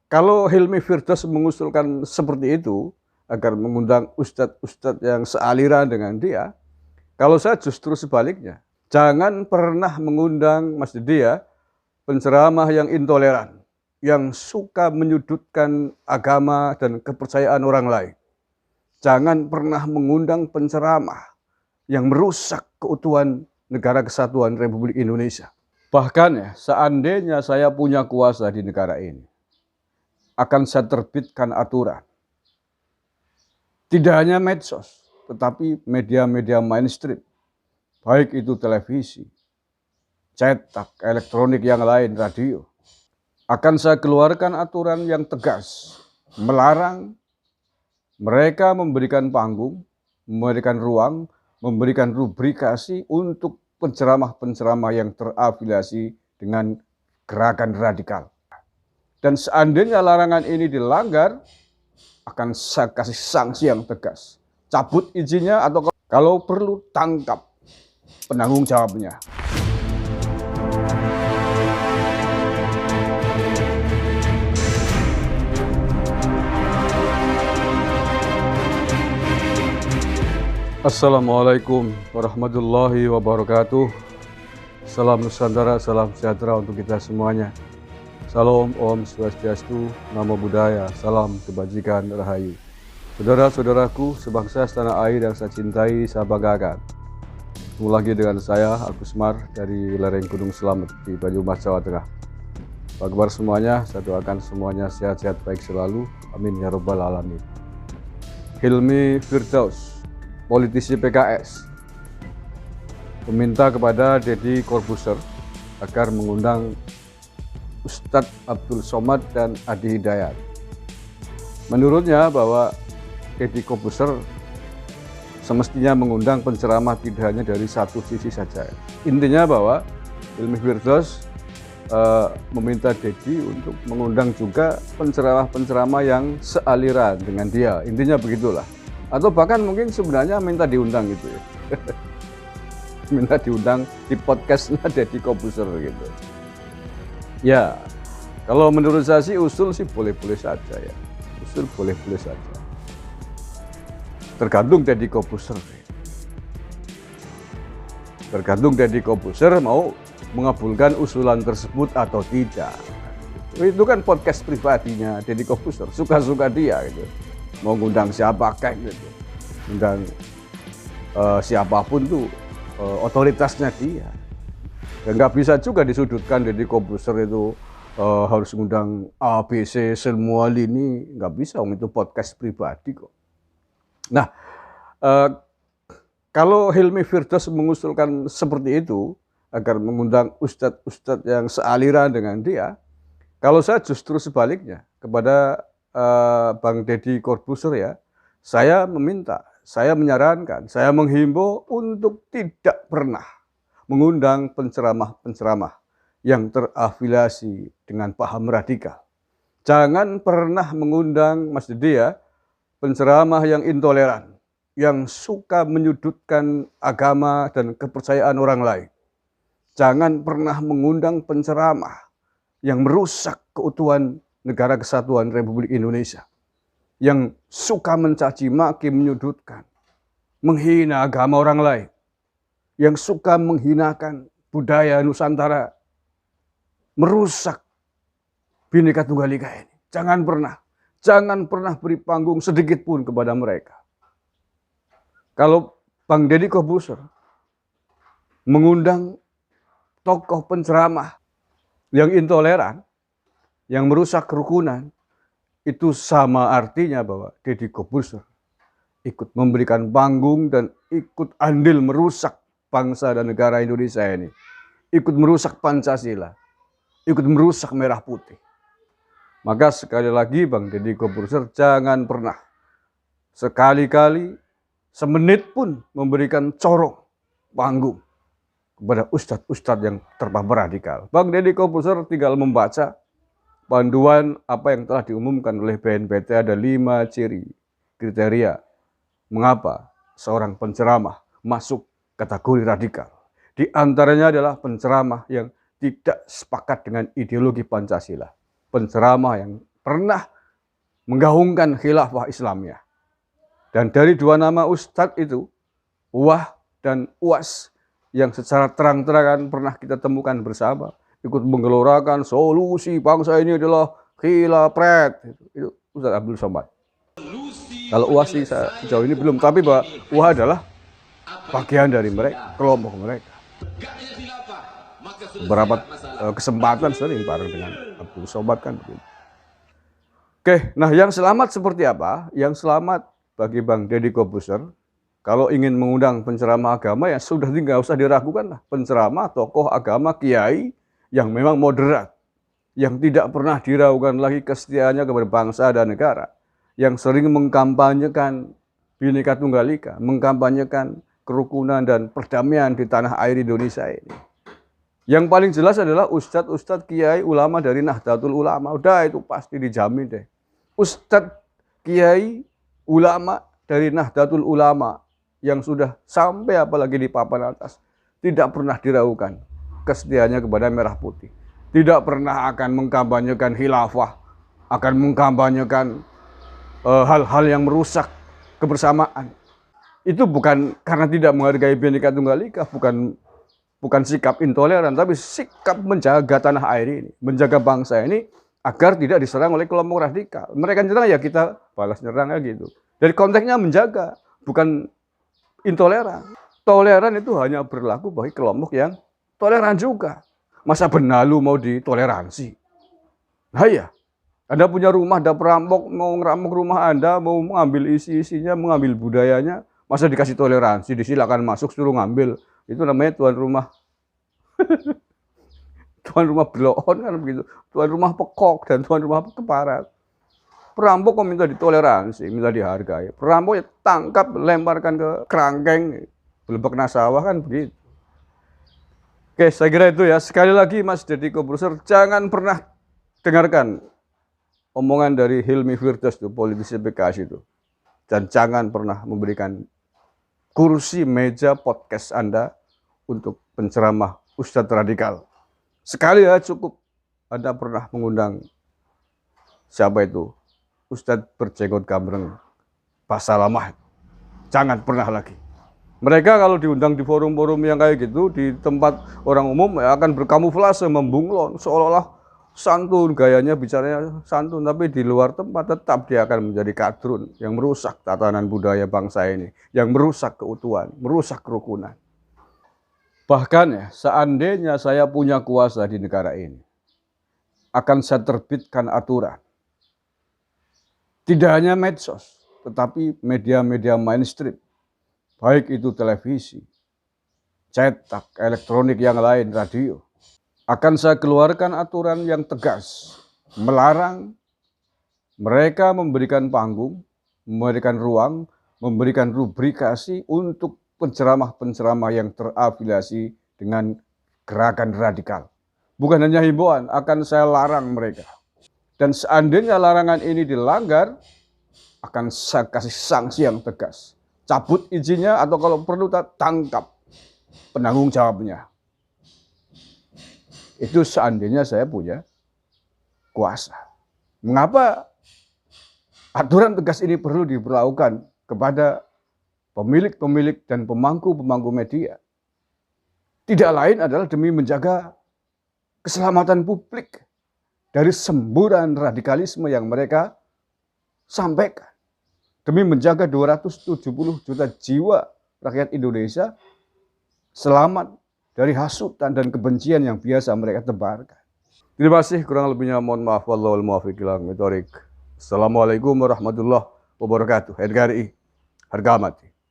Kalau Hilmi Firdaus mengusulkan seperti itu, agar mengundang ustadz-ustadz yang sealiran dengan dia, kalau saya justru sebaliknya. Jangan pernah mengundang Mas Didi ya, penceramah yang intoleran, yang suka menyudutkan agama dan kepercayaan orang lain. Jangan pernah mengundang penceramah yang merusak keutuhan negara kesatuan Republik Indonesia. Bahkan ya, seandainya saya punya kuasa di negara ini, akan saya terbitkan aturan. Tidak hanya medsos, tetapi media-media mainstream, baik itu televisi, cetak, elektronik yang lain, radio. Akan saya keluarkan aturan yang tegas, melarang mereka memberikan panggung, memberikan ruang, memberikan rubrikasi untuk penceramah-penceramah yang terafiliasi dengan gerakan radikal. Dan seandainya larangan ini dilanggar, akan saya kasih sanksi yang tegas. Cabut izinnya atau kalau perlu tangkap penanggung jawabnya. Assalamualaikum warahmatullahi wabarakatuh. Salam Nusantara, salam sejahtera untuk kita semuanya. Salam, Om Swastiastu, Namo Buddhaya, salam kebajikan, rahayu. Saudara-saudaraku, sebangsa setanah air yang saya cintai, saya banggakan. Ketemu lagi dengan saya, Agus Mar, dari lereng Gunung Slamet di Banyumas, Jawa Tengah. Apa kabar semuanya? Saya doakan semuanya sehat-sehat baik selalu. Amin ya Rabbal Alamin. Hilmi Firdaus, politisi PKS, meminta kepada Deddy Corbuzier agar mengundang Ustadz Abdul Somad dan Adi Hidayat. Menurutnya bahwa Deddy Corbuzier semestinya mengundang penceramah tidak hanya dari satu sisi saja. Intinya bahwa Hilmi Firdaus meminta Deddy untuk mengundang juga penceramah-penceramah yang sealiran dengan dia. Intinya begitulah. Atau bahkan mungkin sebenarnya minta diundang gitu ya. Minta diundang di podcastnya Deddy Corbuzier gitu. Ya, kalau menurut saya sih usul sih boleh-boleh saja ya. Usul boleh-boleh saja. Tergantung Deddy Corbuzier. Tergantung Deddy Corbuzier mau mengabulkan usulan tersebut atau tidak. Itu kan podcast pribadinya Deddy Corbuzier, suka-suka dia gitu. Mau ngundang siapa kayak gitu. Undang siapapun tuh otoritasnya dia. Dan nggak bisa juga disudutkan Deddy Corbuzier itu harus ngundang ABC semua lini, nggak bisa, itu podcast pribadi kok. Nah, kalau Hilmi Firdaus mengusulkan seperti itu agar mengundang ustadz-ustadz yang sealiran dengan dia, kalau saya justru sebaliknya kepada Bang Deddy Corbuzier ya, saya meminta, saya menyarankan, saya menghimbau untuk tidak pernah mengundang penceramah-penceramah yang terafiliasi dengan paham radikal. Jangan pernah mengundang, Mas Didi ya, penceramah yang intoleran, yang suka menyudutkan agama dan kepercayaan orang lain. Jangan pernah mengundang penceramah yang merusak keutuhan negara kesatuan Republik Indonesia, yang suka mencaci maki, menyudutkan, menghina agama orang lain, yang suka menghinakan budaya Nusantara, merusak Bhinneka Tunggal Ika ini. Jangan pernah beri panggung sedikit pun kepada mereka. Kalau Bang Deddy Corbuzier mengundang tokoh penceramah yang intoleran, yang merusak kerukunan, itu sama artinya bahwa Deddy Corbuzier ikut memberikan panggung dan ikut andil merusak bangsa dan negara Indonesia ini. Ikut merusak Pancasila, ikut merusak merah putih. Maka sekali lagi Bang Deddy Corbuzier jangan pernah sekali-kali semenit pun memberikan corong panggung kepada ustadz-ustadz yang terpapar radikal. Bang Deddy Corbuzier tinggal membaca panduan apa yang telah diumumkan oleh BNPT, ada 5 ciri kriteria mengapa seorang penceramah masuk kategori radikal. Di antaranya adalah penceramah yang tidak sepakat dengan ideologi Pancasila. Penceramah yang pernah menggaungkan khilafah Islamiyah. Dan dari dua nama ustadz itu, Uwah dan Uwas, yang secara terang-terangan pernah kita temukan bersama, ikut menggelorakan solusi bangsa ini adalah khilafat. Itu Ustadz Abdul Somad. Kalau Uwas sih sejauh ini belum, tapi bahwa Uwah adalah bagian dari mereka, kelompok mereka. Beberapa kesempatan sering bareng dengan Abdul Somad kan begitu. Oke, nah yang selamat seperti apa? Yang selamat bagi Bang Deddy Corbuzier, kalau ingin mengundang penceramah agama ya sudah tidak usah diragukan lah. Penceramah, tokoh agama, kiai yang memang moderat, yang tidak pernah diragukan lagi kesetiaannya kepada bangsa dan negara, yang sering mengkampanyekan Bhinneka Tunggal Ika, mengkampanyekan kerukunan dan perdamaian di tanah air Indonesia ini. Yang paling jelas adalah ustadz-ustadz kiai ulama dari Nahdlatul Ulama. Udah itu pasti dijamin deh. Ustadz kiai ulama dari Nahdlatul Ulama yang sudah sampai apalagi di papan atas tidak pernah diragukan kesetiaannya kepada merah putih. Tidak pernah akan mengkampanyekan khilafah, akan mengkampanyekan hal-hal yang merusak kebersamaan. Itu bukan karena tidak menghargai Bhinneka Tunggal Ika, bukan sikap intoleran, tapi sikap menjaga tanah air ini, menjaga bangsa ini agar tidak diserang oleh kelompok radikal. Mereka nyerang ya kita balas nyerang ya gitu. Dari konteksnya menjaga, bukan intoleran. Toleran itu hanya berlaku bagi kelompok yang toleran juga. Masa benalu mau ditoleransi? Nah ya, Anda punya rumah, ada perampok, mau ngerampok rumah Anda, mau mengambil isi-isinya, mengambil budayanya, masa dikasih toleransi, disilakan masuk, suruh ngambil. Itu namanya tuan rumah. Tuan rumah bloon kan begitu. Tuan rumah pekok dan tuan rumah keparat. Perampok kok minta ditoleransi, minta dihargai. Perampok ya tangkap, lemparkan ke kerangkeng, belebek nasawah kan begitu. Oke, saya kira itu ya. Sekali lagi Mas Deddy Corbuzier, jangan pernah dengarkan omongan dari Hilmi Firdaus itu, politisi PKS itu. Dan jangan pernah memberikan kursi meja podcast Anda untuk penceramah Ustadz radikal. Sekali ya cukup. Anda pernah mengundang siapa itu? Ustadz berjenggot gambreng, Basalamah. Jangan pernah lagi. Mereka kalau diundang di forum-forum yang kayak gitu, di tempat orang umum ya akan berkamuflase, membunglon, seolah-olah santun, gayanya bicaranya santun, tapi di luar tempat tetap dia akan menjadi kadrun yang merusak tatanan budaya bangsa ini, yang merusak keutuhan, merusak kerukunan. Bahkan ya, seandainya saya punya kuasa di negara ini, akan saya terbitkan aturan. Tidak hanya medsos, tetapi media-media mainstream, baik itu televisi, cetak, elektronik yang lain, radio, akan saya keluarkan aturan yang tegas, melarang mereka memberikan panggung, memberikan ruang, memberikan rubrikasi untuk penceramah-penceramah yang terafiliasi dengan gerakan radikal. Bukan hanya himbauan, akan saya larang mereka. Dan seandainya larangan ini dilanggar, akan saya kasih sanksi yang tegas. Cabut izinnya atau kalau perlu tangkap penanggung jawabnya. Itu seandainya saya punya kuasa. Mengapa aturan tegas ini perlu diberlakukan kepada pemilik-pemilik dan pemangku-pemangku media? Tidak lain adalah demi menjaga keselamatan publik dari semburan radikalisme yang mereka sampaikan. Demi menjaga 270 juta jiwa rakyat Indonesia selamat dari hasutan dan kebencian yang biasa mereka tebarkan. Terima kasih, kurang lebihnya mohon maaf. Wallahul muwaffiq ila aqwamit thoriq. Assalamualaikum warahmatullahi wabarakatuh. NKRI, harga mati.